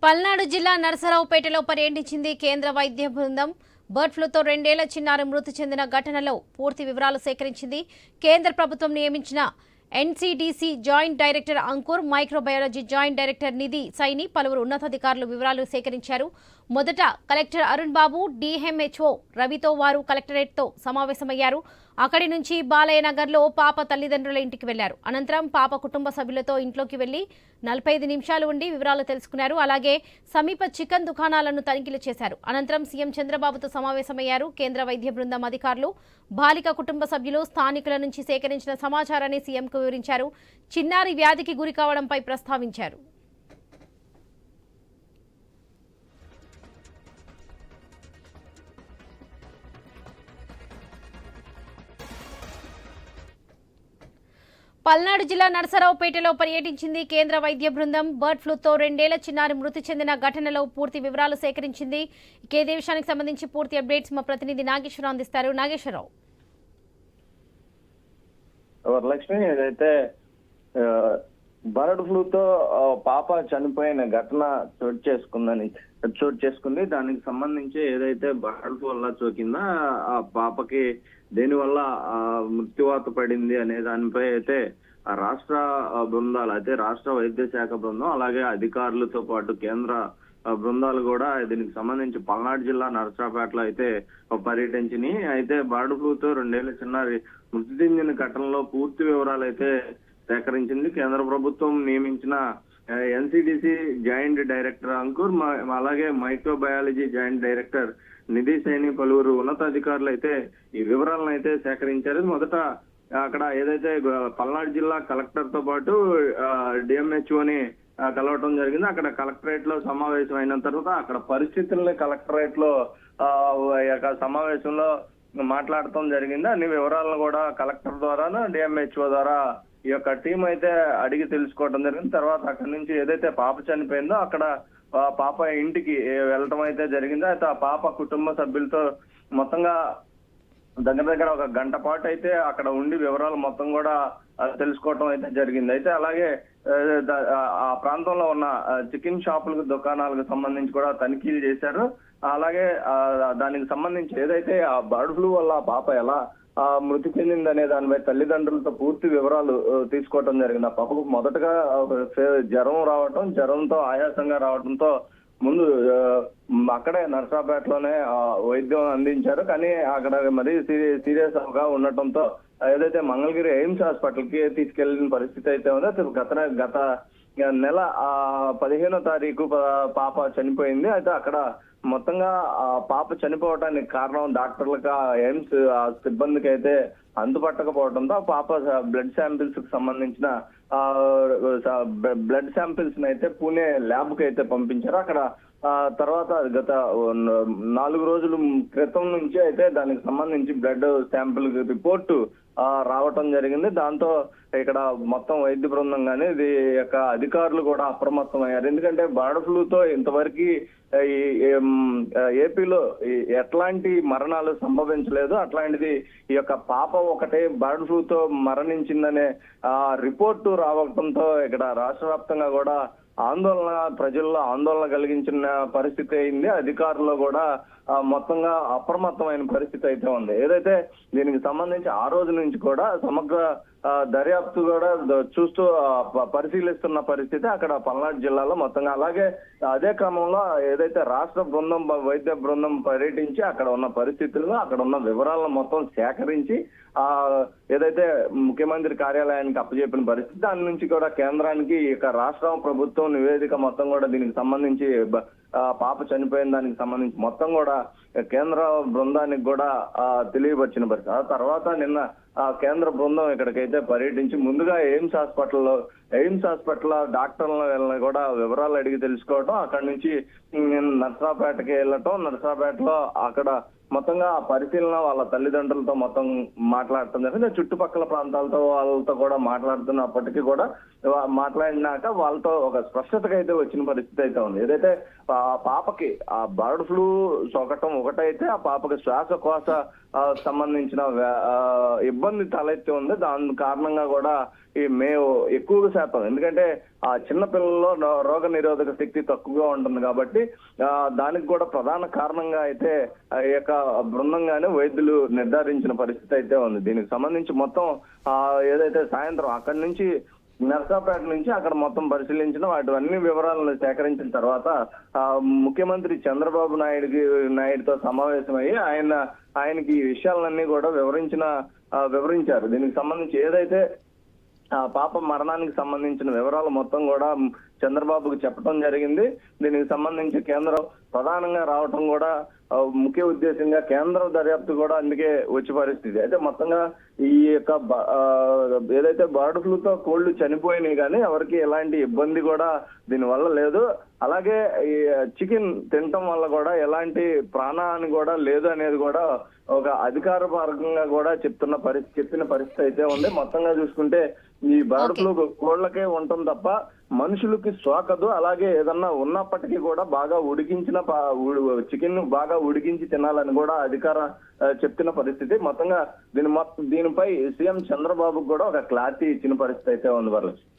పల్నాడు జిల్లా నరసరావుపేటలో పర్యటించింది కేంద్ర వైద్య బృందం. బర్డ్ ఫ్లూతో 2 ఏళ్ల చిన్నారి మృతి చెందిన ఘటనలో పూర్తి వివరాలు సేకరించింది. కేంద్ర ప్రభుత్వం నియమించిన NCDC joint director Ankur, microbiology joint director Nidhi Saini, పలువురు ఉన్నతాధికారులు వివరాలు సేకరించారు. మొదట కలెక్టర్ అరుణ్ బాబు, డీఎంహెచ్ఓ రవితో వారు కలెక్టరేట్తో సమావేశమయ్యారు. అక్కడి నుంచి బాలయ్య నగర్లో పాప తల్లిదండ్రుల ఇంటికి వెళ్లారు. అనంతరం పాప కుటుంబ సభ్యులతో ఇంట్లోకి వెళ్లి 45 నిమిషాలు ఉండి వివరాలు తెలుసుకున్నారు. అలాగే సమీప చికెన్ దుకాణాలను తనిఖీలు చేశారు. అనంతరం సీఎం చంద్రబాబుతో సమావేశమయ్యారు. కేంద్ర వైద్య బృందం అధికారులు, బాలిక కుటుంబ సభ్యులు స్థానికుల నుంచి సేకరించిన సమాచారాన్ని సీఎంకు వివరించారు. చిన్నారి వ్యాధికి గురి కావడంపై ప్రస్తావించారు. పల్నాడు జిల్లా నరసరావుపేటలో పర్యటించింది కేంద్ర వైద్య బృందం. బర్డ్ ఫ్లూతో 2 ఏళ్ల చిన్నారి మృతి చెందిన ఘటనలో పూర్తి వివరాలు సేకరించింది. ఇదే విషయానికి సంబంధించి పూర్తి అప్డేట్స్ మా ప్రతినిధి నాగేశ్వరరావు అందిస్తారు. నాగేశ్వరరావు. వరలక్ష్మి, ఏదైతే బర్డ్ ఫ్లూతో పాప చనిపోయిన ఘటన చోటు చేసుకుంది. దానికి సంబంధించి ఏదైతే బర్డ్ ఫ్లూ వల్ల సోకిందా, ఆ పాపకి దేని వల్ల మృత్యువాత పడింది అనే దానిపై అయితే రాష్ట్ర బృందాలు, అయితే రాష్ట్ర వైద్య శాఖ బృందం, అలాగే అధికారులతో పాటు కేంద్ర బృందాలు కూడా దీనికి సంబంధించి పల్నాడు జిల్లా నరసరావుపేటలో అయితే పర్యటించినాయి. అయితే బర్డ్ ఫ్లూతో 2 ఏళ్ల చిన్నారి మృతి చెందిన ఘటనలో పూర్తి వివరాలు అయితే సేకరించింది. కేంద్ర ప్రభుత్వం నియమించిన ఎన్సీడీసీ జాయింట్ డైరెక్టర్ అంకుర్, అలాగే microbiology joint director Nidhi Saini, పలువురు ఉన్నతాధికారులు అయితే ఈ వివరాలను అయితే సేకరించారు. మొదట అక్కడ ఏదైతే పల్నాడు జిల్లా కలెక్టర్ తో పాటు డిఎంహెచ్ఓని కలవటం జరిగింది. అక్కడ కలెక్టరేట్ లో సమావేశం అయిన తర్వాత అక్కడ పరిస్థితుల్ని కలెక్టరేట్ లో సమావేశంలో మాట్లాడటం జరిగింది. అన్ని వివరాలను కూడా కలెక్టర్ ద్వారా, డిఎంహెచ్ఓ ద్వారా ఈ యొక్క టీం అయితే అడిగి తెలుసుకోవడం జరిగింది. తర్వాత అక్కడి నుంచి ఏదైతే పాప చనిపోయిందో అక్కడ పాప ఇంటికి వెళ్ళటం అయితే జరిగింది. అయితే ఆ పాప కుటుంబ సభ్యులతో మొత్తంగా దగ్గర ఒక గంట పాటు అయితే అక్కడ ఉండి వివరాలు మొత్తం కూడా తెలుసుకోవటం అయితే జరిగింది. అయితే అలాగే ఆ ప్రాంతంలో ఉన్న చికెన్ షాపులకు, దుకాణాలకు సంబంధించి కూడా తనిఖీలు చేశారు. అలాగే దానికి సంబంధించి ఏదైతే ఆ బర్డ్ ఫ్లూ వల్ల ఆ పాప ఎలా మృతి చెందిందనే దానిపై తల్లిదండ్రులతో పూర్తి వివరాలు తీసుకోవటం జరిగింది. ఆ పాపకు మొదటగా జ్వరం రావటం, జ్వరంతో ఆయాసంగా రావడంతో ముందు అక్కడే నరసరావుపేటలోనే వైద్యం అందించారు. కానీ అక్కడ మరీ సీరియస్ గా ఉండటంతో ఏదైతే మంగళగిరి ఎయిమ్స్ హాస్పిటల్ కి తీసుకెళ్లిన పరిస్థితి అయితే ఉందో, గత నెల 15వ తారీఖు పాప చనిపోయింది. అయితే అక్కడ మొత్తంగా ఆ పాప చనిపోవడానికి కారణం డాక్టర్లకు, ఎయిమ్స్ సిబ్బందికి అయితే అందుపట్టకపోవడంతో పాప బ్లడ్ శాంపిల్స్ కి సంబంధించిన బ్లడ్ శాంపిల్స్ అయితే పూణే ల్యాబ్ కి అయితే పంపించారు. అక్కడ తర్వాత గత 4 రోజుల క్రితం నుంచి అయితే దానికి సంబంధించి బ్లడ్ శాంపిల్ రిపోర్టు రావటం జరిగింది. దాంతో ఇక్కడ మొత్తం వైద్య బృందం కానీ ఇది యొక్క అధికారులు కూడా అప్రమత్తమయ్యారు. ఎందుకంటే బర్డ్ ఫ్లూతో ఇంతవరకు ఏపీలో ఎట్లాంటి మరణాలు సంభవించలేదు. అట్లాంటిది ఈ యొక్క పాప ఒకటే బర్డ్ ఫ్లూతో మరణించిందనే రిపోర్టు రావడంతో ఇక్కడ రాష్ట్ర వ్యాప్తంగా కూడా ప్రజల్లో ఆందోళన కలిగించిన పరిస్థితి అయింది. అధికారులు కూడా మొత్తంగా అప్రమత్తమైన పరిస్థితి అయితే ఉంది. ఏదైతే దీనికి సంబంధించి ఆ రోజు నుంచి కూడా సమగ్ర దర్యాప్తు కూడా చూస్తూ పరిశీలిస్తున్న పరిస్థితి అక్కడ పల్నాడు జిల్లాలో మొత్తంగా. అలాగే అదే క్రమంలో ఏదైతే రాష్ట్ర బృందం, వైద్య బృందం పర్యటించి అక్కడ ఉన్న పరిస్థితులను, అక్కడ ఉన్న వివరాలను మొత్తం సేకరించి ఏదైతే ముఖ్యమంత్రి కార్యాలయానికి అప్పచెప్పిన పరిస్థితి, దాని నుంచి కూడా కేంద్రానికి ఇక రాష్ట్ర ప్రభుత్వం నివేదిక మొత్తం కూడా దీనికి సంబంధించి పాప చనిపోయిన దానికి సంబంధించి మొత్తం కూడా కేంద్ర బృందానికి కూడా తెలియవచ్చిన పరిస్థితి. ఆ తర్వాత నిన్న కేంద్ర బృందం ఇక్కడికైతే పర్యటించి ముందుగా ఎయిమ్స్ హాస్పిటల్ డాక్టర్లను కూడా వివరాలు అడిగి తెలుసుకోవడం, అక్కడి నుంచి నరసరావుపేటకి వెళ్ళటం, నరసరావుపేటలో అక్కడ మొత్తంగా పరిశీలన వాళ్ళ తల్లిదండ్రులతో మొత్తం మాట్లాడటం జరిగింది. చుట్టుపక్కల ప్రాంతాలతో వాళ్ళతో కూడా మాట్లాడుతున్నప్పటికీ కూడా మాట్లాడినాక వాళ్ళతో ఒక స్పష్టతగా అయితే వచ్చిన పరిస్థితి అయితే ఉంది. ఏదైతే పాపకి ఆ బర్డ్ ఫ్లూ సోకటం ఒకటైతే ఆ పాపకి శ్వాసకోశ సంబంధించిన ఇబ్బంది తలెత్తి ఉంది. దాని కారణంగా కూడా ఈ ఎక్కువ శాతం, ఎందుకంటే ఆ చిన్న పిల్లల్లో రోగ నిరోధక శక్తి తక్కువగా ఉంటుంది కాబట్టి దానికి కూడా ప్రధాన కారణంగా అయితే ఈ యొక్క బృందంగానే వైద్యులు నిర్ధారించిన పరిస్థితి అయితే ఉంది. దీనికి సంబంధించి మొత్తం ఏదైతే సాయంత్రం అక్కడి నుంచి నర్సాపేట నుంచి అక్కడ మొత్తం పరిశీలించిన వాటి అన్ని వివరాలను సేకరించిన తర్వాత ముఖ్యమంత్రి చంద్రబాబు నాయుడుతో సమావేశమయ్యి ఆయనకి ఈ విషయాలన్నీ కూడా వివరించారు. దీనికి సంబంధించి ఏదైతే పాప మరణానికి సంబంధించిన వివరాలు మొత్తం కూడా చంద్రబాబుకు చెప్పడం జరిగింది. దీనికి సంబంధించి కేంద్రం ప్రధానంగా రావటం కూడా ముఖ్య ఉద్దేశంగా కేంద్ర దర్యాప్తు కూడా అందుకే వచ్చే పరిస్థితి. అయితే మొత్తంగా ఈ యొక్క ఏదైతే బర్డ్ ఫ్లూతో కోళ్లు చనిపోయినాయి కానీ ఎవరికి ఎలాంటి ఇబ్బంది కూడా దీని వల్ల లేదు. అలాగే ఈ చికెన్ తినటం వల్ల కూడా ఎలాంటి ప్రాణహాని కూడా లేదు అనేది కూడా ఒక అధికారపరంగా కూడా చెప్పిన పరిస్థితి అయితే ఉంది. మొత్తంగా చూసుకుంటే ఈ బర్డ్ ఫ్లూ కోళ్లకే ఉంటుంది తప్ప మనుషులకి సోకదు. అలాగే ఏదన్నా ఉన్నప్పటికీ కూడా బాగా ఉడికించిన చికెన్ బాగా ఉడికించి తినాలని కూడా చెప్తున్న పరిస్థితి. మొత్తంగా దీనిపై సీఎం చంద్రబాబు కూడా ఒక క్లారిటీ ఇచ్చిన పరిస్థితి అయితే ఉంది.